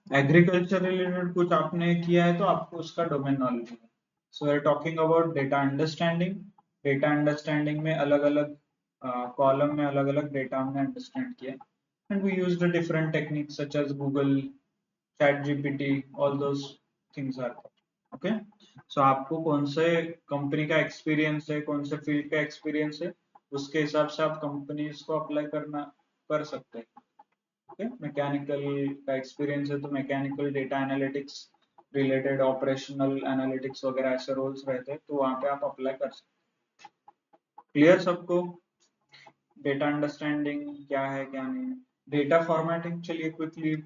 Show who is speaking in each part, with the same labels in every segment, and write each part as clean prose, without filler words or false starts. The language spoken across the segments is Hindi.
Speaker 1: एग्रीकल्चर रिलेटेड कुछ आपने किया है तो आपको उसका डोमेन नॉलेज है। So we are talking about data understanding. Data understanding में अलग अलग कॉलम में अलग अलग डेटा हमने अंडरस्टैंड किया, and we use the different techniques such as Google, ChatGPT, all those things are. Okay, so आपको कौन से कंपनी का एक्सपीरियंस है, कौन से फील्ड का एक्सपीरियंस है, उसके हिसाब से आप कंपनीज को अप्लाई करना कर सकते हैं। ओके, मैकेनिकल का एक्सपीरियंस है तो mechanical data analytics related operational analytics वगैरह ऐसे रोल्स रहते हैं, तो वहां पे आप अप्लाई कर सकते हैं। क्लियर सबको? डेटा अंडरस्टैंडिंग क्या है क्या नहीं है। डेटा फॉर्मेटिंग चलिए क्विकली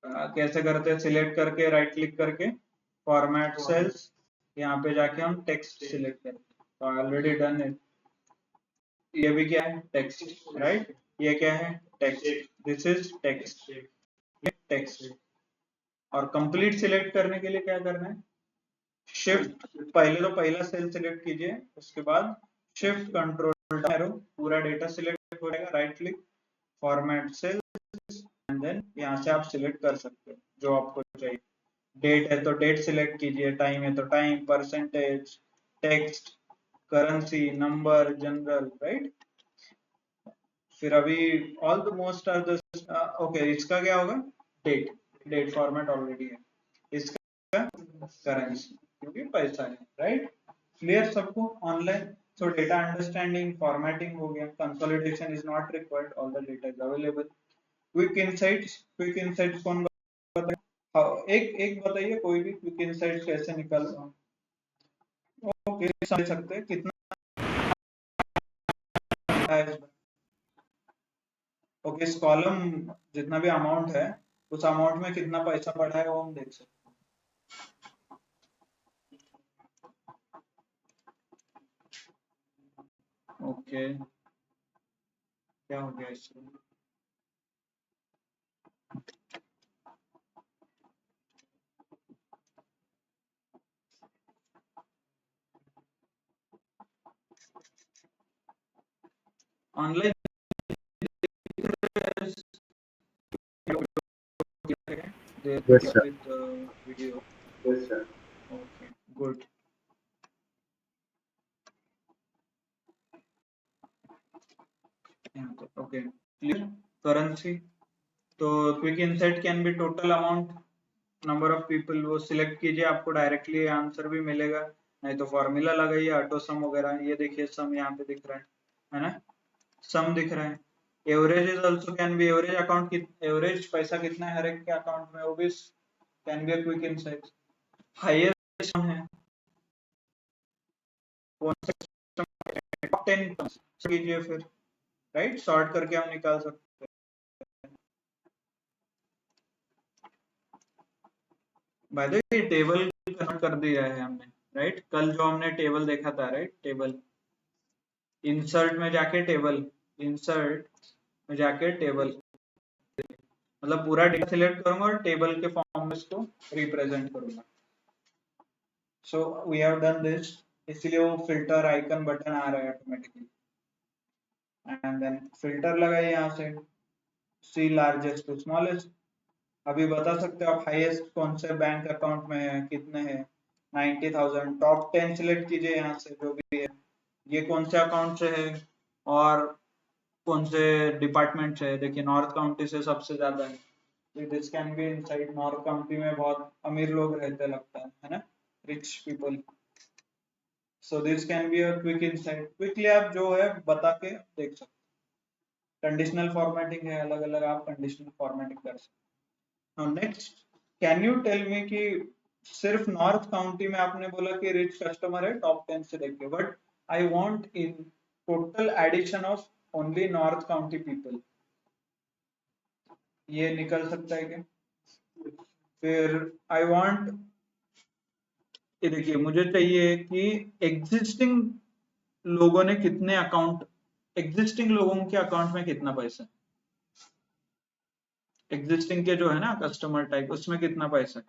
Speaker 1: कैसे करते हैं, सिलेक्ट करके राइट क्लिक करके फॉर्मेट सेल्स, यहाँ पे जाके हम टेक्स्ट सिलेक्ट करते हैं, तो ऑलरेडी डन है। ये भी क्या है, टेक्स्ट, राइट? ये क्या है, टेक्स्ट, दिस इज टेक्स्ट, ये टेक्स्ट। और कंप्लीट सिलेक्ट करने के लिए क्या करना है, शिफ्ट, पहले तो पहला सेल सिलेक्ट कीजिए, उसके बाद शिफ्ट कंट्रोल एरो, पूरा डेटा सिलेक्ट हो जाएगा, right click format cell, and then यहाँ से आप सिलेक्ट कर सकते हो जो आपको चाहिए। डेट है तो डेट सिलेक्ट कीजिए, टाइम है तो time, percentage, text, currency, number, general, right? फिर अभी all the most are the okay, इसका क्या होगा, डेट, डेट फॉर्मेट ऑलरेडी है, इसका करेंसी क्योंकि पैसा है, राइट? क्लियर सबको ऑनलाइन? सो डेटा अंडरस्टैंडिंग फॉर्मेटिंग हो गया, consolidation is not required, all the data is available. Quick insights, quick insights कौन बताए? हाँ, एक एक बताइए कोई भी, क्विक इनसाइट्स कैसे निकाल, ओके समझ सकते हैं कितना है। ओके, इस कॉलम जितना भी अमाउंट है, उस अमाउंट में कितना पैसा पड़ा है वो हम देख सकते हैं। ओके, क्या हो गया इसमें? Online
Speaker 2: Yes, sir.
Speaker 1: with video.
Speaker 2: Yes, sir.
Speaker 1: Okay, good. Okay, clear. Currency, तो quick insight can be total amount, number of people, वो सिलेक्ट कीजिए, आपको डायरेक्टली आंसर भी मिलेगा, नहीं तो फॉर्मूला लगाइए, ऑटो सम वगैरह, ये देखिए सम यहाँ पे दिख रहा है ना, सम दिख रहा है। Average is also can be, average account की एवरेज पैसा कितना है हर एक के अकाउंट में, वो भी can be a quick insight. Highest है कौन सा, टॉप 10 कीजिए फिर, राइट? सॉर्ट करके हम निकाल सकते हैं। Bye the way table convert कर दिया है हमने, राइट? कल जो हमने टेबल देखा था, राइट? टेबल, इंसर्ट में जाके टेबल, इंसर्ट में जाके टेबल, मतलब पूरा डेटा सिलेक्ट करूंगा और टेबल के फॉर्म में इसको रिप्रेजेंट करूंगा। So we have done this, इसलिए वो फिल्टर आइकन बटन आ रहा है ऑटोमेटिकली, एंड देन फिल्टर लगाइए यहाँ से, सी लार्जेस्ट टू स्मॉलेस्ट। अभी बता सकते हो आप हाईएस्ट कौन से बैंक अकाउंट में है, कितने हैं, 90,000। टॉप 10 सिलेक्ट कीजिए यहाँ से जो भी है, ये कौन से अकाउंट से है और कौन से डिपार्टमेंट से है। देखिए नॉर्थ काउंटी से सबसे ज्यादा है, this can be inside, north county में बहुत अमीर लोग रहते लगता है ना, rich people. So this can be a quick insight, quickly आप जो है बता के देख सकते हैं। कंडीशनल फॉर्मेटिंग है, अलग अलग आप कंडीशनल फॉर्मेटिंग कर सकते हैं। Next, can you tell me कि सिर्फ नॉर्थ काउंटी में आपने बोला कि रिच कस्टमर है टॉप 10 से देख के, but I want in total addition of only north county people, ये निकल सकता है क्या? फिर आई वांट, ये देखिए मुझे चाहिए कि एग्जिस्टिंग लोगों ने कितने अकाउंट, एग्जिस्टिंग लोगों के अकाउंट में कितना पैसा, एग्जिस्टिंग के जो है ना कस्टमर टाइप, उसमें कितना पैसा है,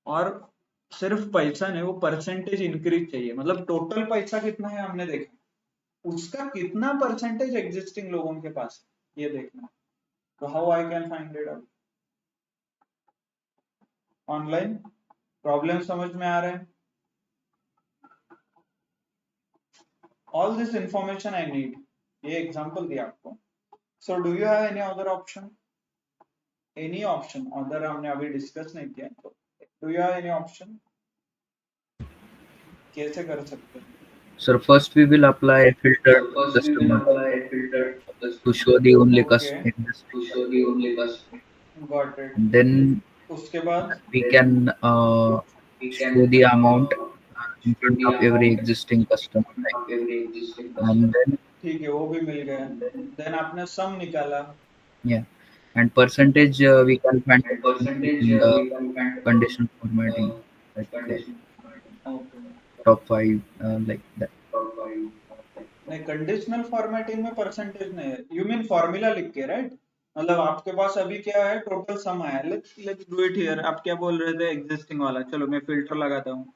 Speaker 1: और सिर्फ पैसा नहीं, वो परसेंटेज इंक्रीज चाहिए, मतलब टोटल पैसा कितना है हमने देखा, उसका कितना परसेंटेज एग्जिस्टिंग लोगों के पास है ये देखना। तो how I can find it out? Online problem समझ में आ रहा है? All this information I need, ये एग्जांपल दिया आपको. So do you have any other option? Any option other हमने अभी डिस्कस नहीं किया, तो do you have any option? कैसे कर सकते हैं?
Speaker 2: Sir, first we will apply a filter
Speaker 3: So
Speaker 2: to
Speaker 3: first we will
Speaker 2: customer
Speaker 3: apply a filter of the
Speaker 2: to show the only
Speaker 1: Okay,
Speaker 2: existing
Speaker 3: to show
Speaker 2: customer.
Speaker 3: the only customer.
Speaker 1: Got it.
Speaker 2: And then
Speaker 1: उसके बाद
Speaker 2: we
Speaker 3: Then
Speaker 2: can
Speaker 3: we
Speaker 2: show
Speaker 3: can
Speaker 2: the amount in
Speaker 3: show
Speaker 2: front
Speaker 3: the
Speaker 2: of every
Speaker 3: amount
Speaker 2: existing customer, like,
Speaker 3: of every existing
Speaker 2: and
Speaker 3: customer.
Speaker 2: then
Speaker 1: ठीक है, वो भी मिल गया. देन आपने सम निकाला.
Speaker 2: yeah, and percentage we can find
Speaker 3: And percentage
Speaker 2: in the
Speaker 3: we can find
Speaker 2: conditional formatting, like
Speaker 3: condition
Speaker 1: okay.
Speaker 2: top 5, like that.
Speaker 3: top 5.
Speaker 1: नहीं, कंडीशनल फॉर्मेटिंग में परसेंटेज नहीं है. यू मीन फॉर्मूला लिख के, राइट? मतलब आपके पास अभी क्या है, टोटल सम आया. Let's do it here. आप क्या बोल रहे थे? एग्जिस्टिंग वाला. चलो मैं फिल्टर लगाता हूँ.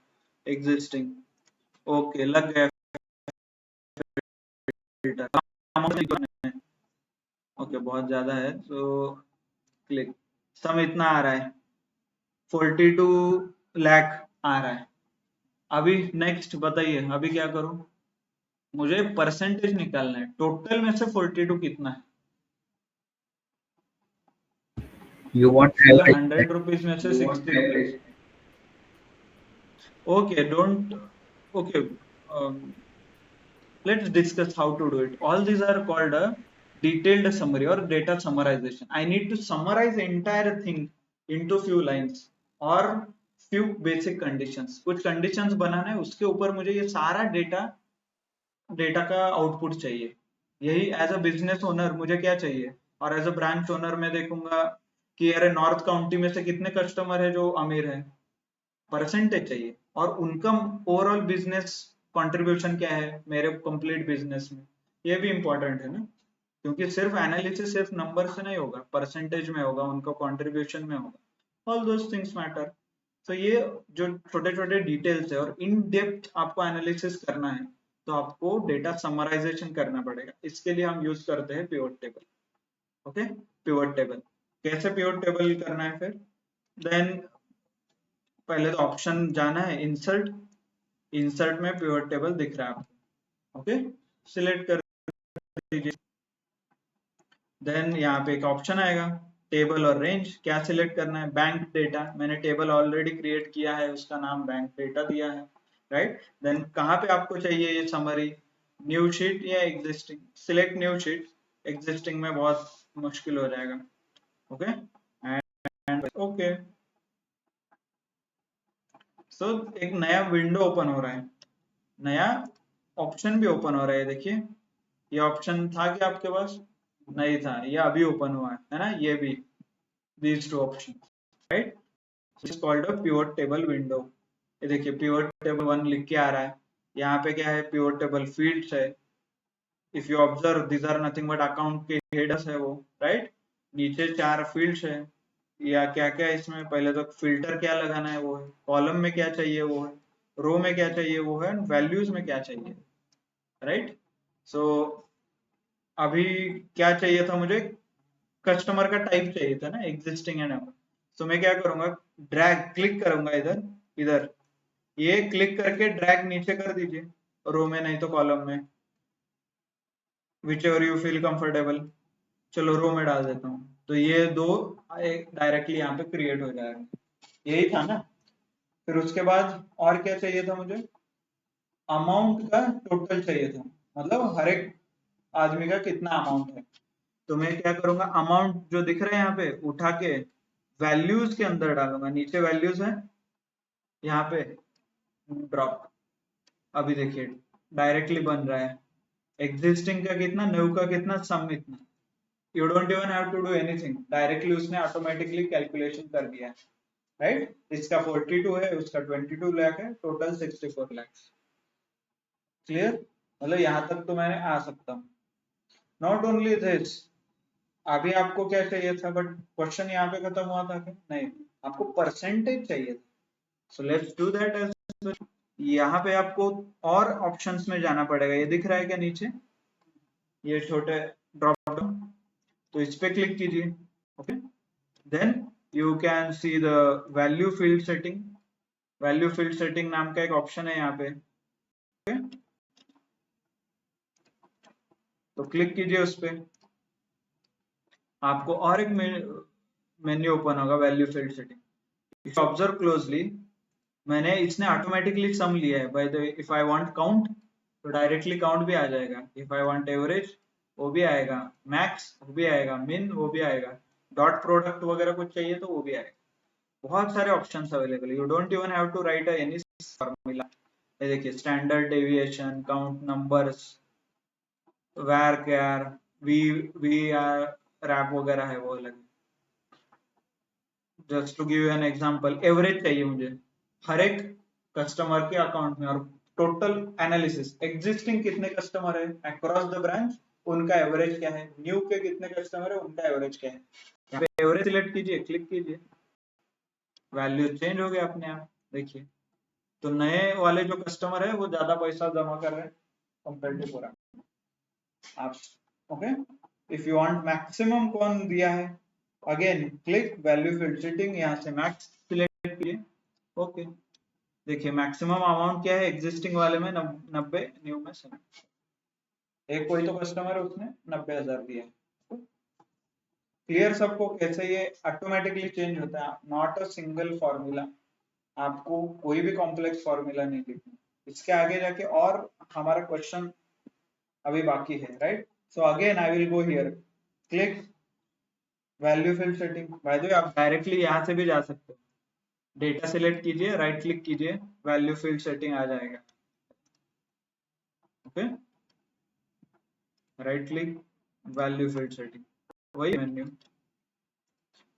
Speaker 1: एग्जिस्टिंग. ओके, लग गया फिल्टर. ओके, बहुत ज्यादा है, सो क्लिक. सम इतना आ रहा है, 42 लाख आ रहा है. अभी नेक्स्ट बताइए, अभी क्या करूं? मुझे परसेंटेज निकालना है. टोटल में से 42 कितना है?
Speaker 2: You want
Speaker 1: sir
Speaker 2: average,
Speaker 1: 100
Speaker 2: right?
Speaker 1: Rupees में से
Speaker 3: You want
Speaker 1: 60 rupees.
Speaker 3: average.
Speaker 1: Okay, don't. Okay, let's discuss how to do it. All these are called a detailed summary or data summarization. I need to summarize entire thing into few lines or few basic conditions. कुछ conditions बनाना है, उसके ऊपर मुझे ये सारा डेटा का आउटपुट चाहिए. यही एज अ बिजनेस ओनर मुझे क्या चाहिए, और एज अ ब्रांच ओनर मैं देखूंगा कि अरे नॉर्थ काउंटी में से कितने कस्टमर है जो अमीर है. परसेंटेज चाहिए, और उनका ओवरऑल बिजनेस कंट्रीब्यूशन क्या है मेरे कंप्लीट बिजनेस में. ये भी इंपॉर्टेंट है ना, क्योंकि सिर्फ एनालिसिस सिर्फ नंबर से नहीं होगा, परसेंटेज में होगा, उनका कंट्रीब्यूशन में होगा. All those things matter. तो ये जो छोटे छोटे डिटेल्स है, और इन डेप्थ आपको एनालिसिस करना है, तो आपको डेटा समराइजेशन करना पड़ेगा. इसके लिए हम यूज करते हैं pivot table. Okay, pivot table. कैसे पिवट टेबल करना है फिर? देन पहले तो ऑप्शन जाना है, इंसर्ट. इंसर्ट में पिवट टेबल दिख रहा है आपको. ओके, सिलेक्ट कर दीजिए. देन यहाँ पे एक ऑप्शन आएगा, टेबल और रेंज. क्या सिलेक्ट करना है? Bank data. मैंने टेबल ऑलरेडी क्रिएट किया है, उसका नाम बैंक डेटा दिया है, राइट? देन कहाँ पे आपको चाहिए ये समरी? न्यू शीट या existing? Select new sheet. Existing में बहुत मुश्किल हो जाएगा. Okay, and okay. सो एक नया विंडो ओपन हो रहा है, नया ऑप्शन भी ओपन हो रहा है. देखिए, ये ऑप्शन था क्या आपके पास? नहीं था, ये अभी ओपन हुआ है ना. ये भी, these two options, right? This is called a pivot table window. ये देखिए, pivot table 1 लिख के आ रहा है. यहाँ पे क्या है? pivot table fields है. If you observe, these are nothing but account के headers है वो, right? नीचे 4 fields है. या क्या क्या इसमें, पहले तो फिल्टर क्या लगाना है वो है, कॉलम में क्या चाहिए वो है, रो में क्या चाहिए वो है, वैल्यूज में क्या चाहिए, राइट? सो अभी क्या चाहिए था मुझे? कस्टमर का टाइप चाहिए था ना, एग्जिस्टिंग है ना. तो मैं क्या करूंगा? ड्रैग, क्लिक करूंगा इधर, इधर. ये क्लिक करके ड्रैग नीचे कर दीजिए, रो में नहीं तो कॉलम में, which ever you feel comfortable. चलो रो में डाल देता हूँ, तो ये दो डायरेक्टली यहाँ पे क्रिएट हो जाएगा. यही था ना. फिर उसके बाद और क्या चाहिए था मुझे? अमाउंट का टोटल चाहिए था, मतलब हर एक आदमी का कितना अमाउंट है. तो मैं क्या करूंगा? अमाउंट जो दिख रहा है यहाँ पे, उठा के वैल्यूज के अंदर डालूंगा. नीचे वैल्यूज है, यहाँ पे ड्रॉप. अभी देखिए डायरेक्टली बन रहा है. एग्जिस्टिंग का कितना, न्यू का कितना, सम इतना. You don't even have to do anything, directly उसने ऑटोमेटिकली कैलकुलेशन कर दिया, राइट? इसका 42 है, उसका 22 लाख है, टोटल 64 लाख. क्लियर? मतलब यहाँ तक तो मैंने आ सकता हूँ. नॉट ओनली दिस, अभी आपको क्या चाहिए था? बट क्वेश्चन यहाँ पे खत्म हुआ था क्या? नहीं, आपको परसेंटेज चाहिए था. So let's do that as well. यहाँ पे आपको और ऑप्शंस में जाना पड़ेगा. ये दिख रहा है क्या नीचे, ये छोटे ड्रॉप डाउन? तो इस पे क्लिक कीजिए. Okay, then you can see the value field setting. Value field setting नाम का एक ऑप्शन है यहाँ पे. ओके, तो क्लिक कीजिए उस पे. आपको और एक मेन्यू ओपन होगा, value field setting. If observe closely, मैंने इसने ऑटोमेटिकली सम लिया है. Bye the way, if I want count तो डायरेक्टली काउंट भी आ जाएगा. इफ आई वांट एवरेज वो भी आएगा, मैक्स वो भी आएगा, मिन वो भी आएगा, डॉट प्रोडक्ट वगैरह कुछ चाहिए तो वो भी आएगा. बहुत सारे ऑप्शंस अवेलेबल है. You don't even have to write any formula. ये देखिए, standard deviation, count numbers, varchar, वी रैप वगैरह है वो अलग. Just to give you an example, average चाहिए मुझे हर एक कस्टमर के अकाउंट में, और टोटल एनालिसिस, एग्जिस्टिंग कितने कस्टमर है अक्रॉस द ब्रांच, उनका एवरेज क्या है, न्यू के कितने कस्टमर है उनका एवरेज क्या है. यहाँ पे एवरेज सिलेक्ट कीजिए, क्लिक कीजिए, वैल्यू चेंज हो गया अपने आप. देखिए, तो नए वाले जो कस्टमर है वो ज्यादा पैसा जमा कर रहे हैं कंपेयर टू पुराने. आप okay. If you want maximum कौन दिया है, again click value field setting, यहाँ से मैक्स सिलेक्ट कीजिए. ओके, देखिए मैक्सिमम अमाउंट क्या है, एग्जिस्टिंग वाले में 90, न्यू में 70. एक कोई तो कस्टमर है उसने 90,000 दिया है. क्लियर सबको कैसे ये ऑटोमेटिकली चेंज होता है, नॉट अ सिंगल फॉर्मूला. आपको कोई भी कॉम्प्लेक्स फॉर्मूला नहीं लिखना. इसके आगे जाके और हमारा क्वेश्चन अभी बाकी है, right. So again I will go here, click value field setting. By the way, आप डायरेक्टली यहाँ से भी जा सकते हो. डेटा सिलेक्ट कीजिए, राइट क्लिक कीजिए, वैल्यू फील्ड सेटिंग आ जाएगा. Okay, right click, value field setting, वही menu.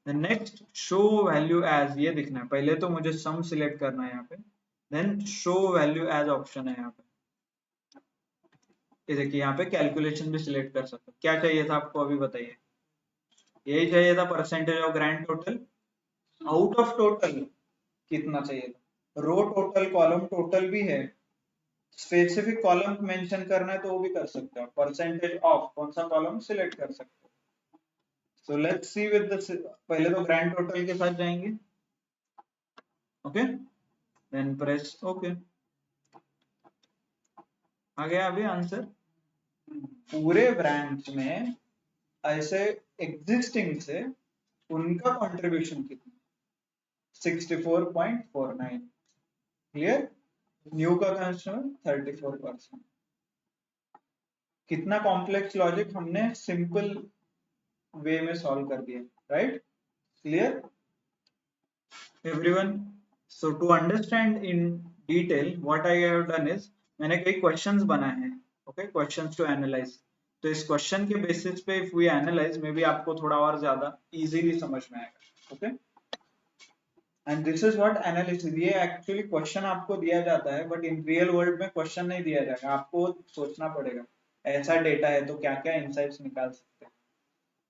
Speaker 1: Next, show value as, ये दिखना है. पहले तो मुझे सम सिलेक्ट करना है यहाँ पे, then show value as option है यहाँ पे. ये देखिए, यहाँ पे कैलकुलेशन भी सिलेक्ट कर सकते हो. क्या चाहिए था आपको अभी बताइए. यही चाहिए था, percentage of grand total. Out of total कितना चाहिए था, रो टोटल, कॉलम टोटल भी है. स्पेसिफिक कॉलम मेंशन करना है तो वो भी कर सकते हो. परसेंटेज ऑफ कौन सा कॉलम सिलेक्ट कर सकते हो. So let's see with the, पहले तो ग्रैंड टोटल के साथ जाएंगे. Okay, then press okay. आ गया अभी आंसर. पूरे ब्रांच में ऐसे एग्जिस्टिंग से उनका कंट्रीब्यूशन कितना, 64.49. क्लियर. न्यू का कंस्ट्रक्शन 34%. कितना कॉम्प्लेक्स लॉजिक हमने सिंपल वे में सॉल्व कर दिया, right. Clear everyone. So to understand in detail what I have done is, मैंने कई क्वेश्चंस बनाए हैं. Okay, questions to analyse. तो इस क्वेश्चन के बेसिस पे if we analyse, maybe आपको थोड़ा और ज्यादा इजीली समझ में आएगा. Okay, and this is what analysis. ये एक्चुअली क्वेश्चन आपको दिया जाता है, बट इन रियल वर्ल्ड में क्वेश्चन नहीं दिया जाएगा. आपको सोचना पड़ेगा, ऐसा डेटा है तो क्या क्या इनसाइट्स निकाल सकते हैं.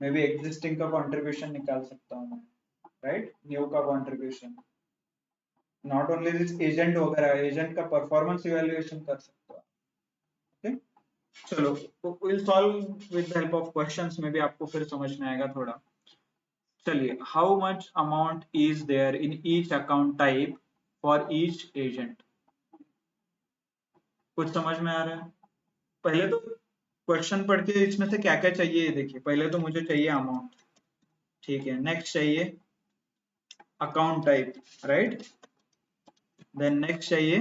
Speaker 1: मे बी एग्जिस्टिंग का कंट्रीब्यूशन निकाल सकता हूँ मैं, राइट. न्यू का contribution, not only this agent वगैरह, एजेंट का परफॉर्मेंस इवैल्यूएशन कर सकते हो. ओके, चलो, तो will solve with the help of questions. में भी आपको फिर समझ में आएगा थोड़ा. चलिए, how much amount is there in each account type for each agent. कुछ समझ में आ रहा है. पहले तो क्वेश्चन पढ़ के इसमें से क्या क्या चाहिए ये देखिए. पहले तो मुझे चाहिए अमाउंट, ठीक है. नेक्स्ट चाहिए account type, right. Then next चाहिए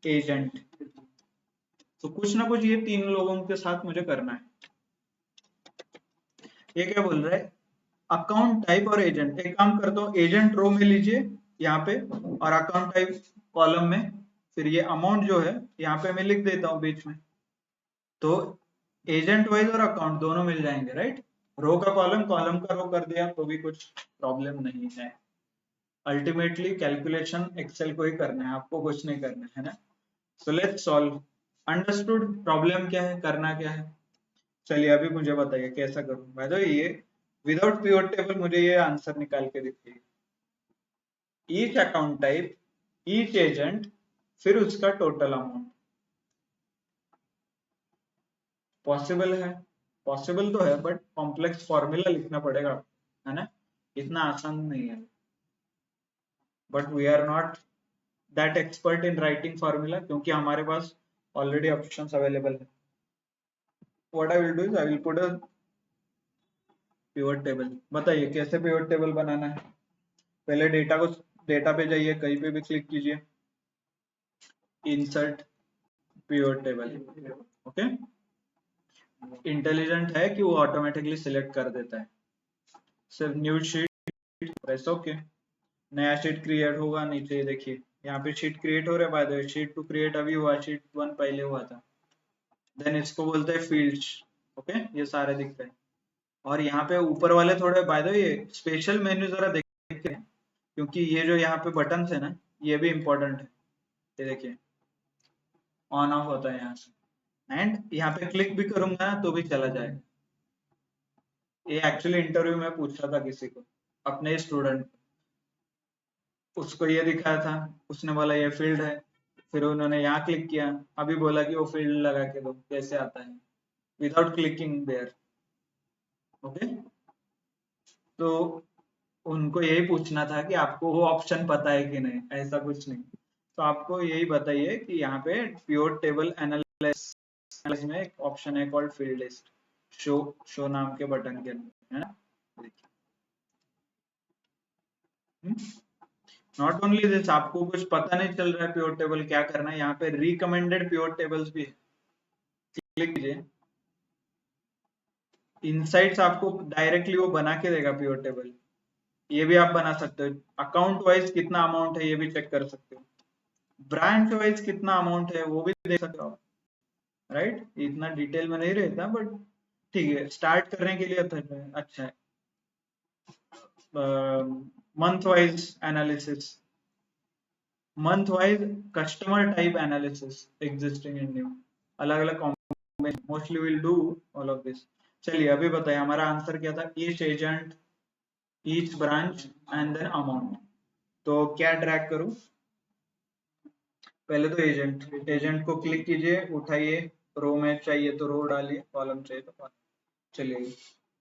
Speaker 1: एजेंट. तो कुछ ना कुछ ये तीन लोगों के साथ मुझे करना है. ये क्या बोल रहा है, अकाउंट टाइप और एजेंट. एक काम करता हूँ, एजेंट रो में लीजिए यहाँ पे, और अकाउंट टाइप कॉलम में. फिर ये अमाउंट जो है यहाँ पे मैं लिख देता हूँ बीच में. तो एजेंट वाइज और अकाउंट दोनों मिल जाएंगे, राइट. रो का कॉलम, कॉलम का रो कर दिया तो भी कुछ प्रॉब्लम नहीं है. अल्टीमेटली कैलकुलेशन एक्सेल को ही करना है, आपको कुछ नहीं करना है ना. So let's solve. Understood problem क्या है, करना क्या है. चलिए अभी मुझे बताइए कैसा करूं. बाय द वे, ये विदाउट पिवट टेबल मुझे ये आंसर निकाल के दिखिए. Each account type, each agent, फिर उसका टोटल अमाउंट. पॉसिबल है, पॉसिबल तो है, बट कॉम्प्लेक्स फॉर्मूला लिखना पड़ेगा, है ना. इतना आसान नहीं है, but we are not that expert in writing formula क्योंकि हमारे पास ऑलरेडी ऑप्शंस अवेलेबल है. What I will do is I will put a pivot table. बताइए कैसे पिवट टेबल बनाना है. पहले डेटा पे जाइए, कहीं पे भी क्लिक कीजिए, insert pivot table. Okay, intelligent है कि वो ऑटोमेटिकली सिलेक्ट कर देता है. सिर्फ न्यू शीट प्रेस ओके, नया शीट क्रिएट होगा. नीचे देखिए यहाँ पे शीट क्रिएट हो रहा है. Bye the way sheet 2 create अभी हुआ, शीट 1 पहले हुआ था. देन इसको बोलते हैं फील्ड्स. ओके, ये सारे दिखते हैं. और यहाँ पे ऊपर वाले थोड़े bye the way special menu जरा देखिए, क्योंकि ये जो यहाँ पे बटन है ना, ये भी इम्पोर्टेंट है. ये देखिए ऑन ऑफ होता है यहाँ से, एंड यहाँ पे क्लिक भी करूंगा ना तो भी चला जाएगा. ये एक्चुअली इंटरव्यू में पूछा था किसी को, अपने स्टूडेंट, उसको ये दिखाया था, उसने बोला ये फील्ड है. फिर उन्होंने यहाँ क्लिक किया, अभी बोला कि वो फील्ड लगा के दो. कैसे आता है विदाउट क्लिकिंग देयर. ओके, तो उनको यही पूछना था कि आपको वो ऑप्शन पता है कि नहीं, ऐसा कुछ नहीं. तो आपको यही बताइए कि यहाँ पे प्योर टेबल एनालिसिस में एक ऑप्शन है कॉल्ड फील्ड लिस्ट, शो नाम के बटन के अंदर, है ना. नॉट ओनली दिस, आपको कुछ पता नहीं चल रहा है प्योर टेबल क्या करना है, यहाँ पे रिकमेंडेड प्योर टेबल्स भी है. क्लिक कीजिए, इनसाइट्स आपको डायरेक्टली वो बना के देगा प्योर टेबल. ये भी आप बना सकते हो. अकाउंट वाइज कितना अमाउंट है ये भी चेक कर सकते हो. ब्रांच वाइज कितना अमाउंट है वो भी देख सकते हो आप. राइट, इतना डिटेल में नहीं रहता बट ठीक है, स्टार्ट करने के लिए अच्छा है. Month wise analysis, month wise customer type analysis, existing and new, अलग अलग combination. Mostly will do all of this. चलिए अभी बताइए हमारा आंसर क्या था. Each agent, each branch and then amount. तो क्या ड्रैग करूं, पहले तो एजेंट को क्लिक कीजिए, उठाइए, रो में चाहिए तो रो डालिए, कॉलम चाहिए तो कॉलम. चलिए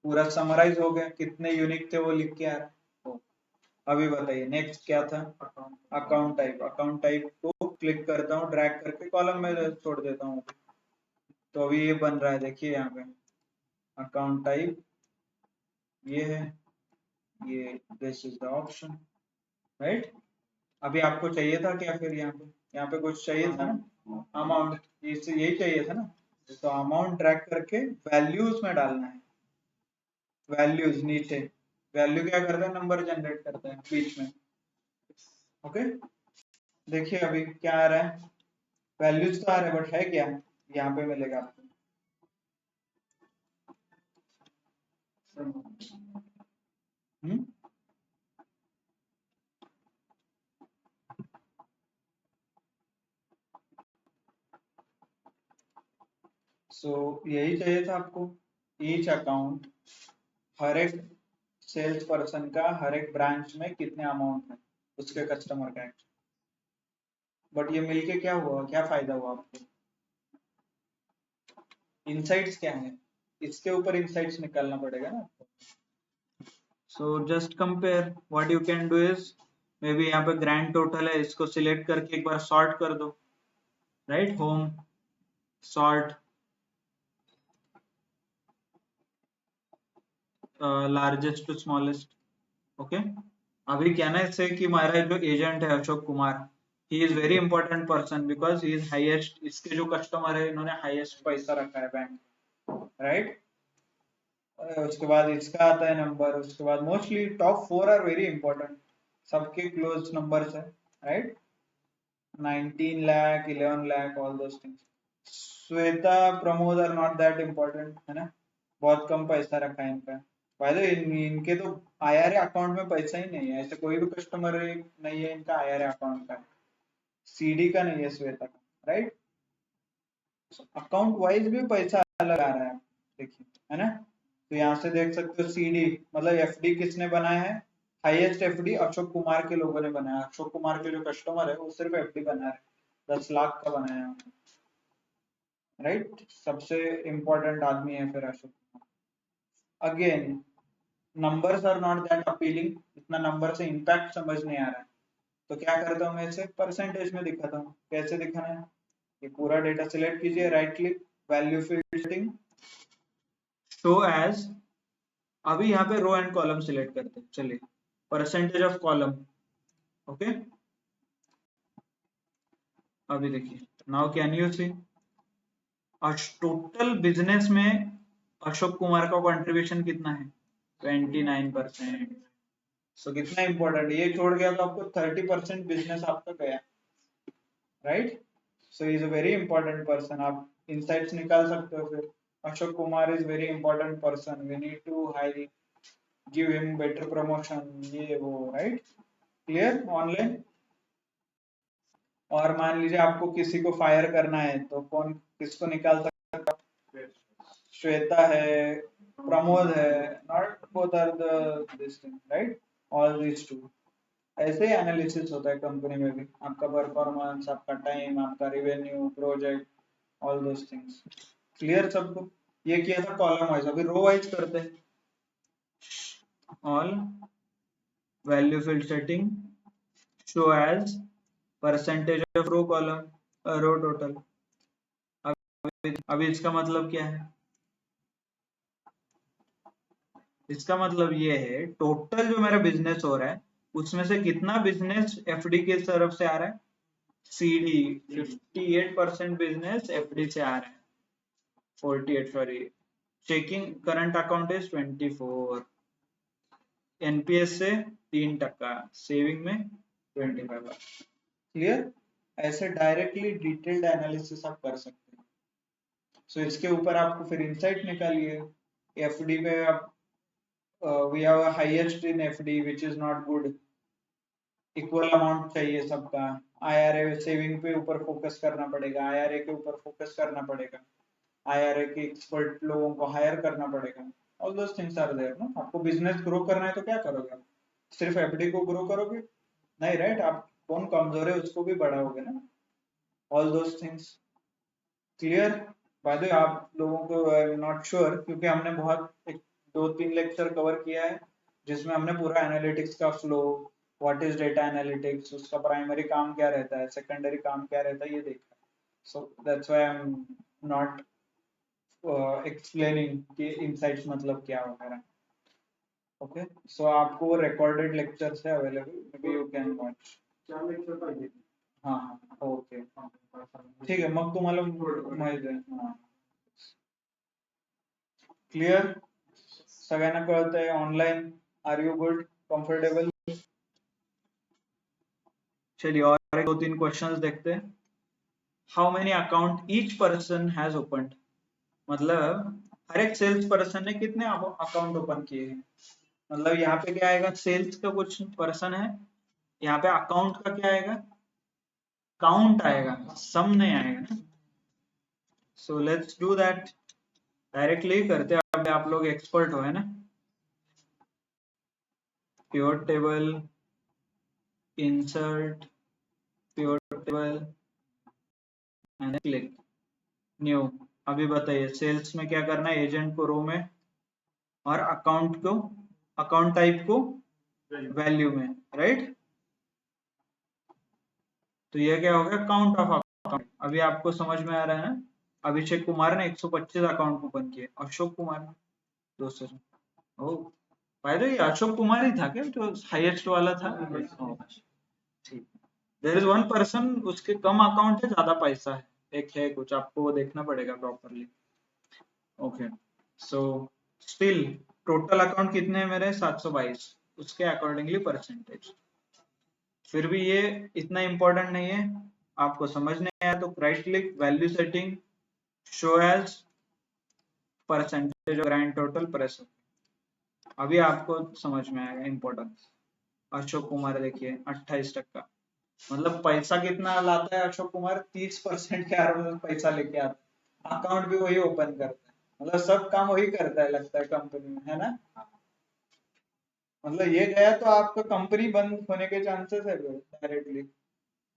Speaker 1: पूरा समराइज हो गया, कितने यूनिक थे वो लिख के आ रहा है. अभी बताइए नेक्स्ट क्या था. Account type. अकाउंट टाइप को क्लिक करता हूँ, ड्रैग करके कॉलम में छोड़ देता हूँ. तो अभी ये बन रहा है, देखिए यहाँ पे अकाउंट टाइप ये है, ये this is the option. Right, अभी आपको चाहिए था क्या, फिर यहाँ पे कुछ चाहिए था ना, अमाउंट, यही चाहिए था ना. तो अमाउंट ड्रैग करके वैल्यूज में डालना है. वैल्यूज नीचे, वैल्यू क्या करता है, नंबर जनरेट करता है बीच में. ओके, देखिए अभी क्या आ रहा है, वैल्यूज तो आ रहे बट है क्या, यहाँ पे मिलेगा आपको. हम्म, सो यही चाहिए था आपको. ईच अकाउंट, हर एक सेल्स पर्सन का हर एक ब्रांच में कितने अमाउंट है उसके कस्टमर का. बट ये मिलके क्या हुआ, क्या फायदा हुआ आपको. इनसाइट्स क्या है, इसके ऊपर इनसाइट्स निकालना पड़ेगा ना. So just compare, what you can do is, may be यहाँ पे ग्रैंड टोटल है, इसको सिलेक्ट करके एक बार सॉर्ट कर दो. Right, home sort largest to smallest. Okay, अभी कहना है कि हमारा जो एजेंट है Ashok Kumar, he is very important person because he is highest. इसके जो कस्टमर है इन्होंने हाईएस्ट पैसा रखा है बैंक. राइट, उसके बाद इसका आता है नंबर, उसके बाद mostly top 4 are very important, सबके क्लोज नंबर्स है. Right, 19 lakh, 11 lakh, all those things. Shweta, Pramod are not that important, है ना, बहुत कम पैसा रखा है इनका. भाई तो इनके तो आईआरए अकाउंट में पैसा ही नहीं है, ऐसे कोई भी कस्टमर नहीं है इनका आईआरए अकाउंट का, सीडी का नहीं है श्वेता का. राइट, अकाउंट वाइज भी पैसा अलग आ रहा है, देखिए, है ना. तो यहाँ से देख सकते हो सीडी मतलब एफडी किसने बनाया है, हाईएस्ट एफडी अशोक कुमार के लोगों ने बनाया. अशोक कुमार के जो कस्टमर है वो सिर्फ एफडी बना रहे, 10 लाख का बनाया. राइट, सबसे इंपॉर्टेंट आदमी है फिर Ashok Kumar. Again numbers are not that appealing, इतना नंबर से इम्पैक्ट समझ नहीं आ रहा है, तो क्या करता हूँ मैं इसे परसेंटेज में दिखाता हूँ। कैसे दिखाना है, ये पूरा डेटा सिलेक्ट कीजिए, right click, value field setting, show as, अभी यहाँ पे रो एंड कॉलम सिलेक्ट करते हैं, चलिए परसेंटेज ऑफ कॉलम, ओके। अभी देखिए, now can you see total business में अशोक कुमार का कंट्रीब्यूशन कितना है, 29%। सो कितना इंपॉर्टेंट, ये छोड़ गया तो आपको 30% बिजनेस आपका गया, right. So is a very important person, आप इनसाइट्स निकाल सकते हो फिर। Ashok Kumar is very important person, we need to high give him better promotion, ये वो, राइट। Clear online. और मान लीजिए आपको किसी को फायर करना है तो कौन किसको निकाल सकता है, श्वेता है, प्रमोद है, not both are the this thing, right, all these two. ऐसे ही एनालिसिस होता है कंपनी में भी, आपका परफॉर्मेंस, आपका टाइम, आपका revenue, project, all those things. Clear सबको। ये किया था कॉलम वाइज, अभी रो वाइज करते हैं। All value field setting, show as percentage of row column, row total. अभी इसका मतलब क्या है, इसका मतलब ये है टोटल जो मेरा बिजनेस हो रहा है उसमें से कितना बिजनेस एफडी की तरफ से आ रहा है, सीडी 58% बिजनेस एफडी से आ रहा है, 48 sorry, checking current account is 24, NPS से 3%, सेविंग में 25। क्लियर। ऐसे डायरेक्टली डिटेल्ड एनालिसिस आप कर सकते हैं। सो इसके ऊपर आपको फिर इंसाइट निकालिए। एफडी पे आप we have a highest in FD which is not good, equal amount चाहिए सबका। आईआरए सेविंग पे ऊपर फोकस करना पड़ेगा, आईआरए के ऊपर फोकस करना पड़ेगा, आईआरए के एक्सपर्ट लोगों को हायर करना पड़ेगा, all those things are there ना। आपको बिजनेस ग्रो करना है तो क्या करोगे आप, सिर्फ एफडी को ग्रो करोगे नहीं, राइट। आप कौन कमजोर है उसको भी बढ़ाओगे ना, all those things. Clear. Bye the way आप लोगों को आई एम नॉट श्योर क्योंकि हमने बहुत एक 2-3 लेक्चर कवर किया है जिसमें हमने पूरा एनालिटिक्स का flow, what is data analytics, उसका प्राइमरी काम क्या रहता है, सेकेंडरी काम क्या रहता है, ये देखा। So that's why I am not explaining कि इनसाइट्स मतलब क्या वगैरह। ओके, सो आपको रिकॉर्डेड लेक्चर्स है available, may be you can watch. 4 lecture पाहिजे। हाँ हाँ, ओके ठीक आहे, मग तुम्हाला माहिती आहे। क्लियर, सगळ्यांना कळतंय online, are you good, comfortable. चलिए और 2-3 क्वेश्चंस देखते हैं। How many account each person has opened, मतलब हर एक सेल्स पर्सन ने कितने अकाउंट ओपन किए हैं। मतलब यहाँ पे क्या आएगा, सेल्स का कुछ पर्सन है, यहाँ पे अकाउंट का क्या आएगा, काउंट आएगा, सम नहीं आएगा ना। सो लेट्स डू दैट, डायरेक्टली करते हैं। अब आप लोग एक्सपर्ट हो, है ना। Pivot table, insert pivot table and click new. अभी बताइए सेल्स में क्या करना है, एजेंट को रो में और अकाउंट को, अकाउंट टाइप को वैल्यू में, राइट। तो ये क्या हो गया, काउंट ऑफ अकाउंट। अभी आपको समझ में आ रहा है ना। अभिषेक कुमार ने 125 अकाउंट ओपन किए, अशोक कुमार ने 200। Oh by the way Ashok Kumar ही था क्या जो हाईएस्ट वाला था। ठीक, देयर इज वन पर्सन उसके कम अकाउंट है, ज्यादा पैसा है, एक है कुछ, आपको वो देखना पड़ेगा properly. Okay, so still total account कितने हैं मेरे, 722, उसके अकॉर्डिंगली परसेंटेज। फिर भी ये इतना इंपॉर्टेंट नहीं है, आपको समझ नहीं आया तो right click, value setting, show as percentage of grand total press. अभी आपको समझ में आएगा इंपॉर्टेंस। अशोक कुमार देखिए 28%, मतलब पैसा कितना लाता है अशोक कुमार, 30% के आसपास पैसा लेके आता है, अकाउंट भी वही ओपन करता है, मतलब सब काम वही करता है लगता है कंपनी में, है ना। मतलब ये गया तो आपका कंपनी बंद होने के चांसेस है डायरेक्टली।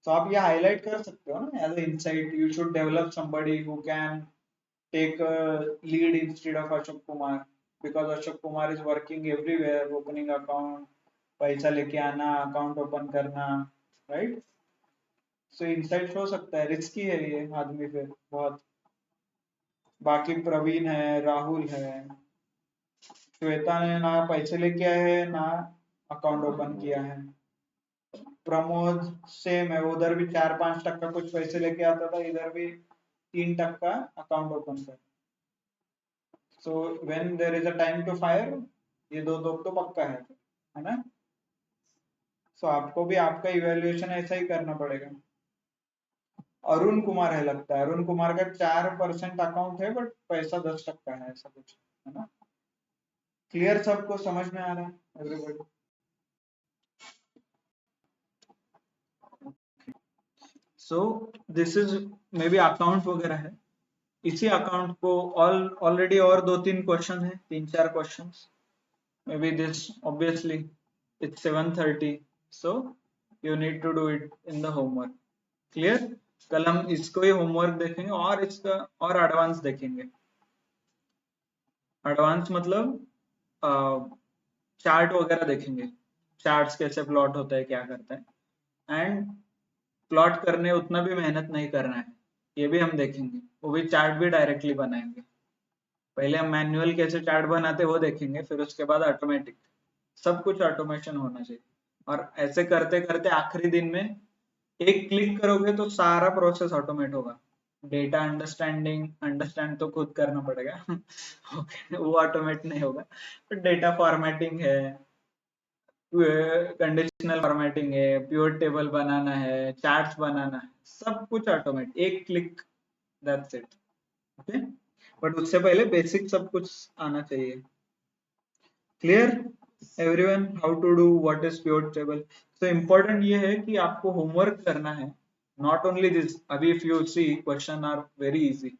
Speaker 1: तो आप ये हाईलाइट कर सकते हो ना as insight, you should develop somebody who can take lead instead of Ashok Kumar, because Ashok Kumar is working everywhere, opening account, पैसा लेके आना, अकाउंट ओपन करना, राइट? सो इनसाइट हो सकता है, रिस्की है ये आदमी फिर बहुत। बाकी प्रवीण है, राहुल है, श्वेता ने ना पैसे लेके आए हैं ना अकाउंट ओपन किया है। प्रमोद सेम है, उधर भी 4-5% कुछ पैसे लेके आता था, इधर भी 3% अकाउंट ओपन कर। So when there is a time to fire, ये दो तो पक्का है ना? सो आपको भी आपका इवेल्युएशन ऐसा ही करना पड़ेगा। अरुण कुमार है लगता है, अरुण कुमार का 4% अकाउंट है बट पैसा 10% है, ऐसा कुछ है ना? क्लियर, सबको समझ में आ रहा है everybody? So this is may be account वगैरह है। इसी अकाउंट को ऑलरेडी और 2-3 क्वेश्चन है, 3-4 question. May be this obviously it's 7:30, so you need to do it in the homework. Clear? कल हम इसको ही होमवर्क देखेंगे और इसका और एडवांस देखेंगे। एडवांस मतलब चार्ट वगैरह देखेंगे, चार्ट्स कैसे प्लॉट होता है, क्या करता है। एंड प्लॉट करने उतना भी मेहनत नहीं करना है, ये भी हम देखेंगे। वो भी चार्ट भी डायरेक्टली बनाएंगे। पहले हम मैन्युअल कैसे चार्ट बनाते वो देखेंगे, फिर उसके बाद ऑटोमेटिक। सब कुछ ऑटोमेशन होना चाहिए। और ऐसे करते करते आखिरी दिन में एक क्लिक करोगे तो सारा प्रोसेस ऑटोमेट होगा। डेटा अंडरस्टैंड तो खुद करना पड़ेगा okay, वो ऑटोमेट नहीं होगा। तो डेटा फॉर्मेटिंग है, कंडीशनल फॉर्मेटिंग है, प्योर टेबल बनाना है, चार्ट्स बनाना है, सब कुछ ऑटोमेट, एक click, that's it. Okay, but उससे पहले बेसिक सब कुछ आना चाहिए। Clear everyone, how to do what is pure table? तो इम्पोर्टेंट ये है कि आपको होमवर्क करना है, नॉट ओनली दिस। अभी if you see question are very easy,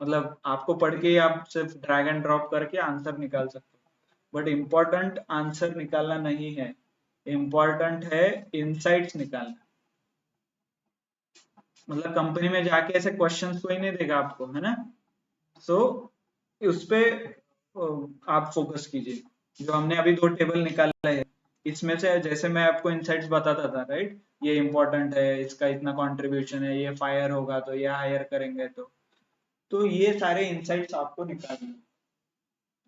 Speaker 1: मतलब आपको पढ़ के ही आप सिर्फ ड्रैग एंड ड्रॉप करके आंसर निकाल सकते हो, बट इम्पोर्टेंट आंसर निकालना नहीं है, इम्पोर्टेंट है इनसाइट्स निकालना। मतलब कंपनी में जाके ऐसे क्वेश्चंस कोई नहीं देगा आपको, है ना? सो उस पे आप फोकस कीजिए। जो हमने अभी 2 टेबल निकाला है, इसमें से जैसे मैं आपको इनसाइट्स बताता था, राइट, ये इम्पोर्टेंट है, इसका इतना कंट्रीब्यूशन है, ये फायर होगा तो ये हायर करेंगे, तो ये सारे इनसाइट्स आपको निकालने,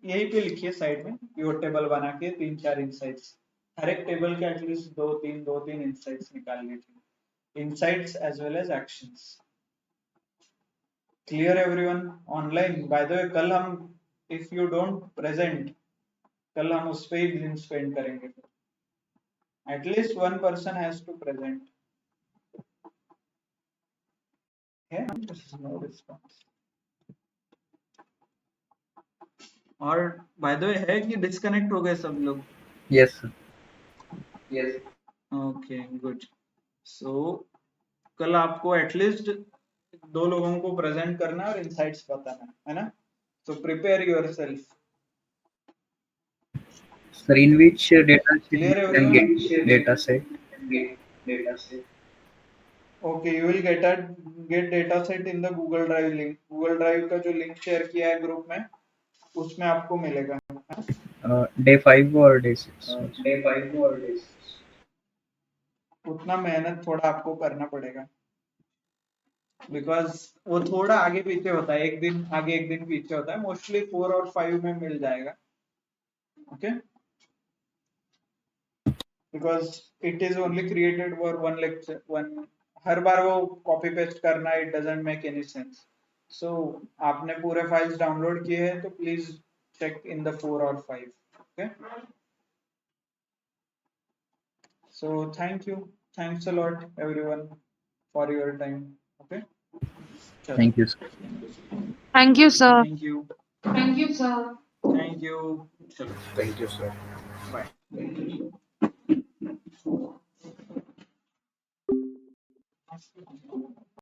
Speaker 1: यही पे लिखिए साइड में, प्योर टेबल बना के 3-4 इनसाइट्स, हर एक टेबल के एटलीस्ट 2-3 इनसाइट्स निकाल लीजिए, insights as well as actions. Clear everyone? Online by the way कल हम, इफ यू डोंट प्रेजेंट, कल हम उस पे ही दिन स्पेंड करेंगे। At least 1 person has to present. No response. और बाय द वे है कि डिस्कनेक्ट हो गए सब लोग?
Speaker 2: Yes, sir.
Speaker 3: Yes.
Speaker 1: Okay good. So कल आपको एटलीस्ट 2 लोगों को प्रेजेंट करना और इनसाइट्स बताना है ना? So prepare yourself.
Speaker 2: Sir, in which data sheet
Speaker 1: Clear
Speaker 2: we can
Speaker 1: everyone?
Speaker 2: get data set?
Speaker 3: Data set.
Speaker 1: Okay, you will get data set in the Google Drive link. Google Drive का जो लिंक शेयर किया है ग्रुप में, उसमें आपको मिलेगा।
Speaker 2: Day 5 or day 6?
Speaker 3: Day 5 or day 6?
Speaker 1: उतना मेहनत थोड़ा आपको करना पड़ेगा, बिकॉज वो थोड़ा आगे पीछे होता है, एक दिन आगे एक दिन पीछे होता है। मोस्टली 4 और 5 में मिल जाएगा। Okay, because it is only created for 1 lecture, 1, हर बार वो कॉपी पेस्ट करना, it doesn't make any sense. So आपने पूरे फाइल्स डाउनलोड किए हैं तो प्लीज चेक इन द 4 और 5। Okay, so thank you, thanks a lot everyone for your time. Okay,
Speaker 2: Thank you, sir.
Speaker 4: Thank you, sir.
Speaker 1: Thank you,
Speaker 3: Thank you, sir.
Speaker 1: Thank you, चलो
Speaker 2: Thank you, sir.
Speaker 1: बाय।